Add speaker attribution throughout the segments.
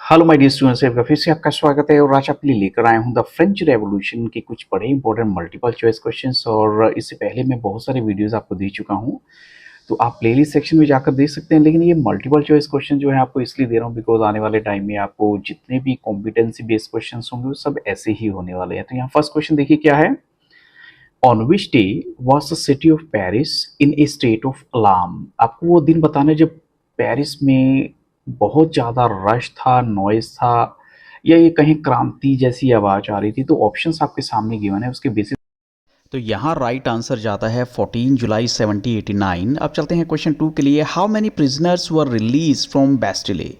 Speaker 1: Hello my dear students, एक बार फिर से आपका स्वागत है और आज आपके लिए लेकर आया हूँ द फ्रेंच रेवोल्यूशन के कुछ बड़े इंपॉर्टेंट मल्टीपल चॉइस क्वेश्चंस। और इससे पहले मैं बहुत सारे वीडियोस आपको दे चुका हूँ, तो आप प्लेलिस्ट सेक्शन में जाकर देख सकते हैं। लेकिन ये मल्टीपल चॉइस क्वेश्चन जो है आपको इसलिए दे रहा हूँ बिकॉज आने वाले टाइम में आपको जितने भी कॉम्पिटेंसी बेस्ड क्वेश्चन होंगे वो सब ऐसे ही होने वाले हैं। तो यहाँ फर्स्ट क्वेश्चन देखिए क्या है। On which day was the city of Paris in A state of alarm. आपको वो दिन बताना है जब पेरिस में बहुत ज़्यादा रश था, नॉइज़ था, या ये कहीं क्रांति जैसी आवाज़ आ रही थी। तो ऑप्शंस आपके सामने गिवन है, उसके बेसिस तो यहाँ राइट आंसर जाता है 14 जुलाई 1789। अब चलते हैं क्वेश्चन 2 के लिए। How many prisoners were release from Bastille.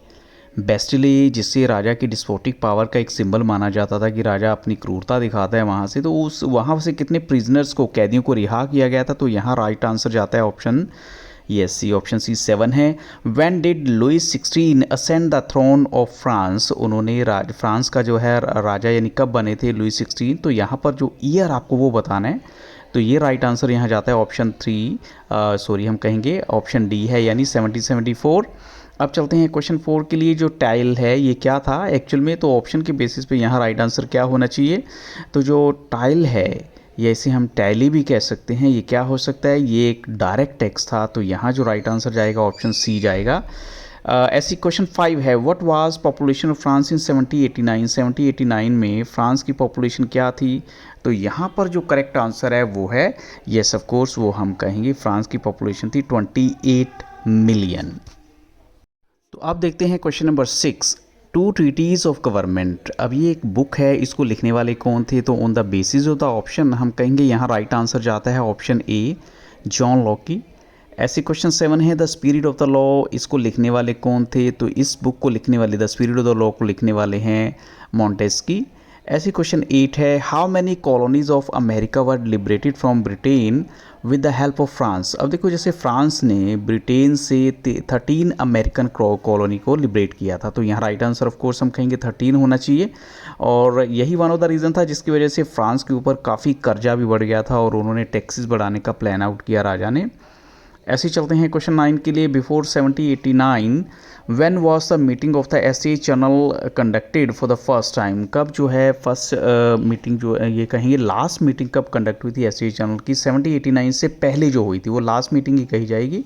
Speaker 1: Bastille जिससे राजा की डिस्पोटिक पावर का एक सिंबल माना जाता था कि राजा अपनी क्रूरता दिखाता है वहाँ से, तो उस वहाँ से कितने प्रिजनर्स को, कैदियों को रिहा किया गया था। तो यहाँ राइट आंसर जाता है option yes C, option C 7 है। When did Louis 16 ascend the throne of France. उन्होंने फ्रांस का जो है राजा यानी कब बने थे लुइस 16। तो यहाँ पर जो ईयर आपको वो बताना है। तो ये राइट आंसर यहाँ जाता है ऑप्शन 3, सॉरी हम कहेंगे ऑप्शन डी है, यानी 1774। अब चलते हैं क्वेश्चन 4 के लिए। जो टाइल है ये क्या था एक्चुअल में, तो ऑप्शन के बेसिस पे यहाँ राइट आंसर क्या होना चाहिए। तो जो टाइल है या इसे हम टैली भी कह सकते हैं, ये क्या हो सकता है, ये एक डायरेक्ट टैक्स था। तो यहाँ जो राइट आंसर जाएगा ऑप्शन सी जाएगा। ऐसी क्वेश्चन 5 है। What was population of France in 1789। 1789 में फ्रांस की पॉपुलेशन क्या थी। तो यहाँ पर जो करेक्ट आंसर है वो है येस ऑफ कोर्स, वो हम कहेंगे फ्रांस की पॉपुलेशन थी 28 मिलियन। तो आप देखते हैं question number 6, two treaties of government. अब ये एक बुक है, इसको लिखने वाले कौन थे। तो on the basis of the option हम कहेंगे यहाँ राइट आंसर जाता है ऑप्शन ए, जॉन लॉकी। ऐसे क्वेश्चन 7 है, the spirit of the law, इसको लिखने वाले कौन थे। तो इस बुक को लिखने वाले, the spirit of the law को लिखने वाले हैं मॉन्टेस्की। ऐसी क्वेश्चन 8 है, how many colonies of America were liberated from Britain with the help of France. अब देखो जैसे फ्रांस ने ब्रिटेन से 13 अमेरिकन कॉलोनी को लिबरेट किया था। तो यहाँ राइट आंसर ऑफ कोर्स हम कहेंगे 13 होना चाहिए। और यही वन ऑफ द रीज़न था जिसकी वजह से फ्रांस के ऊपर काफ़ी कर्जा भी बढ़ गया था और उन्होंने टैक्सेस बढ़ाने का प्लान आउट किया राजा ने। ऐसे चलते हैं क्वेश्चन 9 के लिए। Before 1789 when was the meeting of the SA channel conducted for the first time. कब जो है फर्स्ट मीटिंग जो ये कहेंगे लास्ट मीटिंग कब कंडक्ट हुई थी एसए चैनल की। 1789 से पहले जो हुई थी वो लास्ट मीटिंग ही कही जाएगी।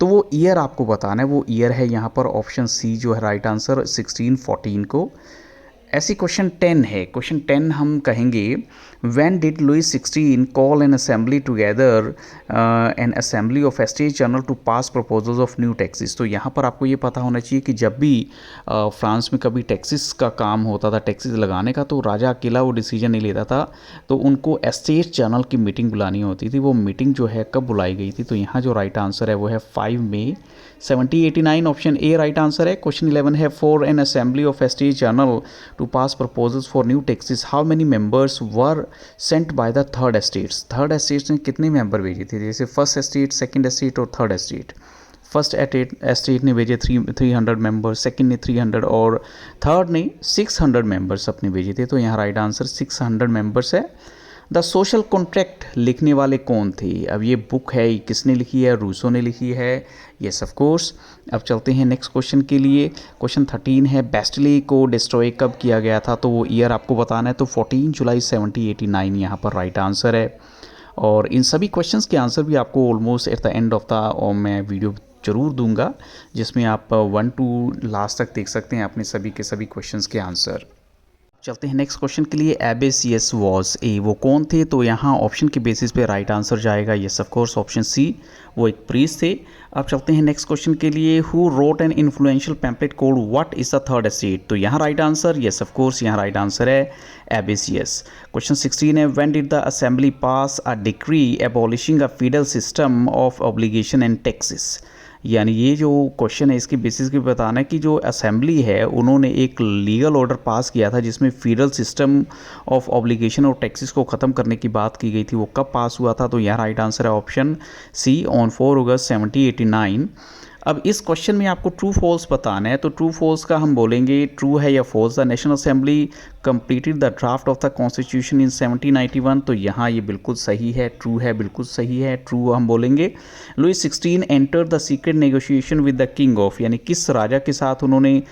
Speaker 1: तो वो ईयर आपको बताना है, वो ईयर है यहाँ पर ऑप्शन सी जो है राइट आंसर 1614 को। ऐसी क्वेश्चन 10 है। क्वेश्चन 10 हम कहेंगे when did Louis 16 call an assembly together an assembly of estate general to pass proposals of new taxes. तो यहाँ पर आपको ये पता होना चाहिए कि जब भी फ्रांस में कभी टैक्सेस का काम होता था, टैक्सेस लगाने का, तो राजा अकेला वो डिसीजन नहीं लेता था। तो उनको एस्टेट जनरल की मीटिंग बुलानी होती थी। वो मीटिंग जो है कब बुलाई गई थी। तो यहाँ जो राइट आंसर है वो है 5 मई 1789, ऑप्शन ए राइट आंसर है। क्वेश्चन 11 है, for an assembly of estate general to pass proposals for new taxes how many members were sent by the third estates. Third estates ने कितने मेंबर भेजे थे, जैसे फर्स्ट एस्टेट, सेकंड एस्टेट और third estate. First estate ने भेजे 300 member, second ने 300 और थर्ड ने 600 मेंबर्स अपने भेजे थे। तो यहाँ राइट आंसर 600 मेंबर्स है। द सोशल कॉन्ट्रैक्ट लिखने वाले कौन थे। अब ये बुक है, किसने लिखी है, रूसो ने लिखी है, यस ऑफ कोर्स। अब चलते हैं नेक्स्ट क्वेश्चन के लिए। क्वेश्चन 13 है, बेस्टिले को डिस्ट्रॉय कब किया गया था। तो वो ईयर आपको बताना है। तो 14 जुलाई 1789 यहाँ पर राइट आंसर है। और इन सभी क्वेश्चंस के आंसर भी आपको almost at the end of the और मैं वीडियो जरूर दूंगा जिसमें आप 1 to लास्ट तक देख सकते हैं अपने सभी के सभी क्वेश्चंस के आंसर। चलते हैं नेक्स्ट क्वेश्चन के लिए। एबेसियस वॉज ए, वो कौन थे। तो यहाँ ऑप्शन के बेसिस पे राइट आंसर जाएगा yes of course option C, वो एक प्रीस्ट थे। अब चलते हैं नेक्स्ट क्वेश्चन के लिए। Who wrote an influential pamphlet called what is the third estate. तो यहाँ right answer yes of course, यहाँ राइट आंसर है एबेसियस। क्वेश्चन 16 है, when did the assembly pass a decree abolishing a feudal system of obligation and taxes. यानी ये जो question है इसके बेसिस पे बताना है कि जो असेंबली है उन्होंने एक लीगल ऑर्डर पास किया था जिसमें फेडरल सिस्टम ऑफ ऑब्लिगेशन और टैक्सेस को ख़त्म करने की बात की गई थी। वो कब पास हुआ था। तो यहाँ राइट आंसर है ऑप्शन सी, ऑन 4 अगस्त 1789। अब इस क्वेश्चन में आपको ट्रू फॉल्स बताना है। तो ट्रू फॉल्स का हम बोलेंगे ट्रू है या false. The national assembly completed the draft of the constitution in 1791। तो यहाँ ये बिल्कुल सही है, ट्रू है, बिल्कुल सही है, ट्रू हम बोलेंगे। Louis 16 enter the secret negotiation with the king of, यानी किस राजा के साथ उन्होंने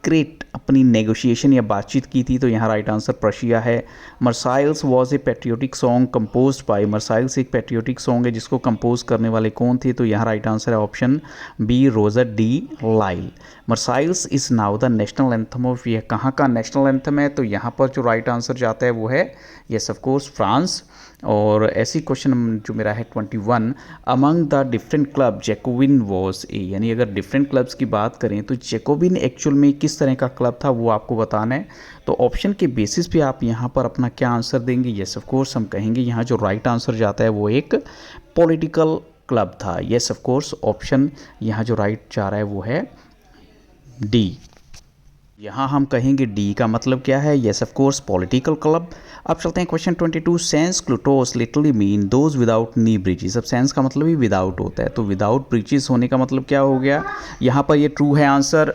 Speaker 1: सीक्रेट अपनी नेगोशिएशन या बातचीत की थी? तो यहाँ राइट आंसर प्रशिया है। Marseillaise was a patriotic song composed by, Marseillaise एक पेट्रियोटिक सॉन्ग है जिसको कंपोज करने वाले कौन थे? तो यहाँ राइट आंसर है ऑप्शन बी, रोजर डी लाइल। Marseillaise is now the national anthem of, यह कहाँ का नेशनल एंथम है? तो यहाँ पर जो राइट आंसर जाता है वो है यस ऑफ कोर्स फ्रांस। और ऐसी क्वेश्चन जो मेरा है 21, among the different club Jacobian was a, यानी अगर डिफरेंट क्लब्स की बात करें तो जैकोबिन एक्चुअल में किस तरह का क्लब था वो आपको बताना है। तो ऑप्शन के बेसिस पे आप यहाँ पर अपना क्या आंसर देंगे? यस ऑफ कोर्स हम कहेंगे यहाँ जो राइट आंसर जाता है वो एक पॉलिटिकल क्लब था। यस ऑफ कोर्स ऑप्शन यहाँ जो राइट जा रहा है वो है डी। यहाँ हम कहेंगे डी का मतलब क्या है? Yes of course political club. अब चलते हैं question 22, sans culottes literally mean those without knee breeches. अब सेंस का मतलब ही विदाउट होता है, तो विदाउट ब्रिजेस होने का मतलब क्या हो गया? यहाँ पर ये ट्रू है आंसर।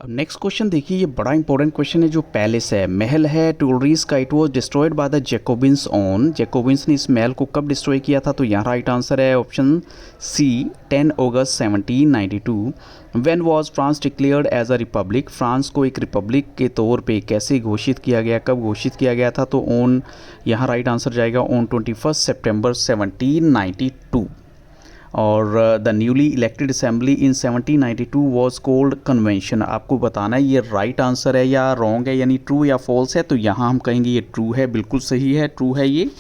Speaker 1: अब नेक्स्ट क्वेश्चन देखिए, ये बड़ा इंपॉर्टेंट क्वेश्चन है। जो पैलेस है, महल है टूलरीज का, it was destroyed by the Jacobins on, Jacobins ने इस महल को कब डिस्ट्रॉय किया था? तो यहाँ राइट आंसर है ऑप्शन सी, 10 अगस्त 1792। When was France declared as a republic, France को एक रिपब्लिक के तौर पे कैसे घोषित किया गया, कब घोषित किया गया था? तो ऑन, यहाँ राइट आंसर जाएगा ऑन 21 सितंबर 1792। और the newly elected assembly in 1792 was cold convention. आपको बताना है ये राइट आंसर है या रॉन्ग है, यानी ट्रू या फॉल्स है। तो यहाँ हम कहेंगे ये ट्रू है, बिल्कुल सही है, ट्रू है ये।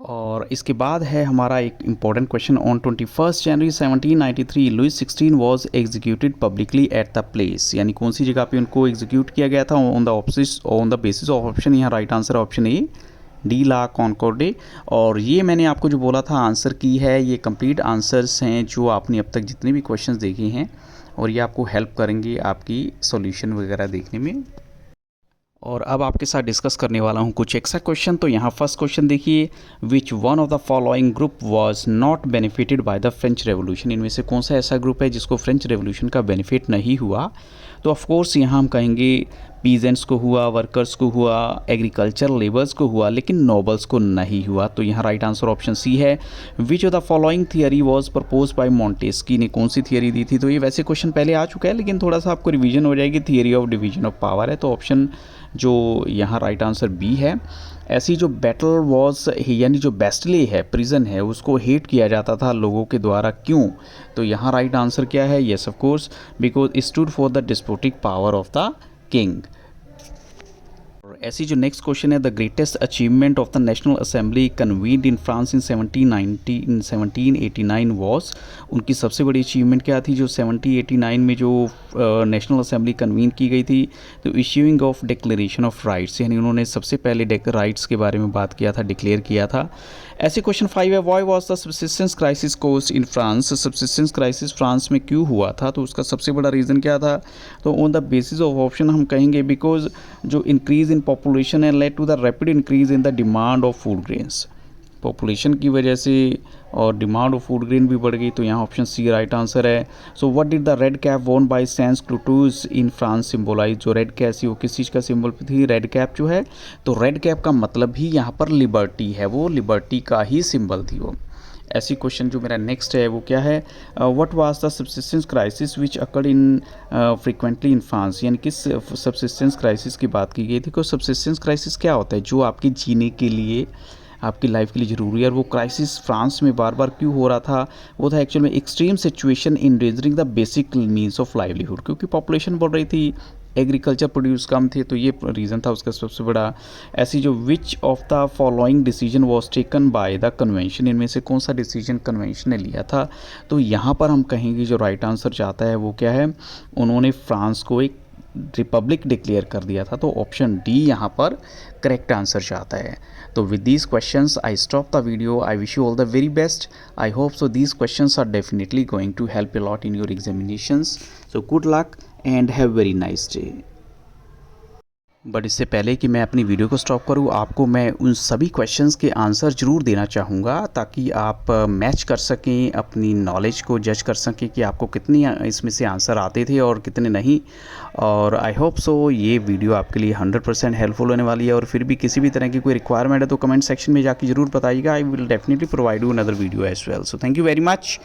Speaker 1: और इसके बाद है हमारा एक important question, on 21 January 1793 Louis 16 was executed publicly at the place, यानी कौन सी जगह पे उनको एग्जीक्यूट किया गया था? On the basis of option, यहाँ राइट आंसर है ऑप्शन ए, डी ला कॉन्कोर्डे। और ये मैंने आपको जो बोला था आंसर की है, ये कंप्लीट आंसर्स हैं जो आपने अब तक जितने भी क्वेश्चंस देखे हैं, और ये आपको हेल्प करेंगे आपकी सॉल्यूशन वगैरह देखने में। और अब आपके साथ डिस्कस करने वाला हूँ कुछ एक्स्ट्रा क्वेश्चन। तो यहाँ फर्स्ट क्वेश्चन देखिए, which one of the following group was not benefited by the French revolution, इनमें से कौन सा ऐसा ग्रुप है जिसको फ्रेंच रेवोल्यूशन का बेनिफिट नहीं हुआ? तो ऑफ कोर्स यहाँ हम कहेंगे पीजेंट्स को हुआ, वर्कर्स को हुआ, एग्रीकल्चर लेबर्स को हुआ, लेकिन नोबल्स को नहीं हुआ। तो यहाँ राइट आंसर ऑप्शन सी है। Which of the following theory was propose by Montesquieu, ने कौन सी थियरी दी थी? तो ये वैसे क्वेश्चन पहले आ चुका है, लेकिन थोड़ा सा आपको रिवीजन हो जाएगी। Theory of division of power है, तो ऑप्शन जो यहाँ राइट आंसर बी है। ऐसी जो बैटल वॉज, यानी जो बेस्टले है, प्रिजन है, उसको हेट किया जाता था लोगों के द्वारा, क्यों? तो यहाँ राइट आंसर क्या है? Yes of course, because it stood for the despotic power of the king. ऐसी जो नेक्स्ट क्वेश्चन है, the greatest achievement of the national assembly convened in France in 1789 was, उनकी सबसे बड़ी अचीवमेंट क्या थी जो 1789 में जो नेशनल असेंबली कन्वीन की गई थी? तो issuing of declaration of rights, यानी उन्होंने सबसे पहले राइट्स के बारे में बात किया था, डिक्लेयर किया था। ऐसे क्वेश्चन 5 है, why was the subsistence crisis caused in France, subsistence crisis France में क्यों हुआ था? तो उसका सबसे बड़ा रीज़न क्या था? तो on the basis of option हम कहेंगे बिकॉज जो इंक्रीज इन पॉपुलेशन है led to the rapid increase in the demand of food grains, population की वजह से और डिमांड ऑफ फूड ग्रेन भी बढ़ गई। तो यहाँ ऑप्शन सी राइट आंसर है। So what did the red cap worn by sans culottes in France symbolise, जो रेड कैप वो किस चीज़ का सिंबल थी? रेड कैप जो है, तो रेड कैप का मतलब ही यहाँ पर लिबर्टी है, वो लिबर्टी का ही सिंबल थी वो। ऐसी क्वेश्चन जो मेरा नेक्स्ट है वो क्या है, what was the subsistence crisis which occurred in frequently in France, यानी किस सबसिस्टेंस क्राइसिस की बात की गई थी? तो सबसिस्टेंस क्राइसिस क्या होता है? जो आपके जीने के लिए, आपकी लाइफ के लिए ज़रूरी है। और वो क्राइसिस फ्रांस में बार बार क्यों हो रहा था? वो था एक्चुअल में extreme situation endangering the basic means of livelihood, क्योंकि पॉपुलेशन बढ़ रही थी, एग्रीकल्चर प्रोड्यूस कम थे, तो ये रीज़न था उसका सबसे बड़ा। ऐसी जो विच of the following decision was taken by the convention, इनमें से कौन सा डिसीजन कन्वेंशन ने लिया था? तो यहाँ पर हम कहेंगे जो राइट आंसर चाहता है वो क्या है, उन्होंने फ्रांस को एक रिपब्लिक डिक्लेयर कर दिया था। तो ऑप्शन डी यहाँ पर करेक्ट आंसर चाहता है। तो with these questions I stop the video. I wish you all the very best. I hope so these questions are definitely going to help a lot in your examinations. So good luck and have a very nice day. But इससे पहले कि मैं अपनी video को stop करूं, आपको मैं उन सभी क्वेश्चंस के आंसर ज़रूर देना चाहूँगा ताकि आप मैच कर सकें, अपनी नॉलेज को जज कर सकें कि आपको कितनी इसमें से आंसर आते थे और कितने नहीं। और आई होप सो ये वीडियो आपके लिए 100% हेल्पफुल होने वाली है। और फिर भी किसी भी तरह की कोई रिक्वायरमेंट है तो कमेंट सेक्शन में जाके ज़रूर बताइएगा। I will definitely provide you another video as well. So thank you very much.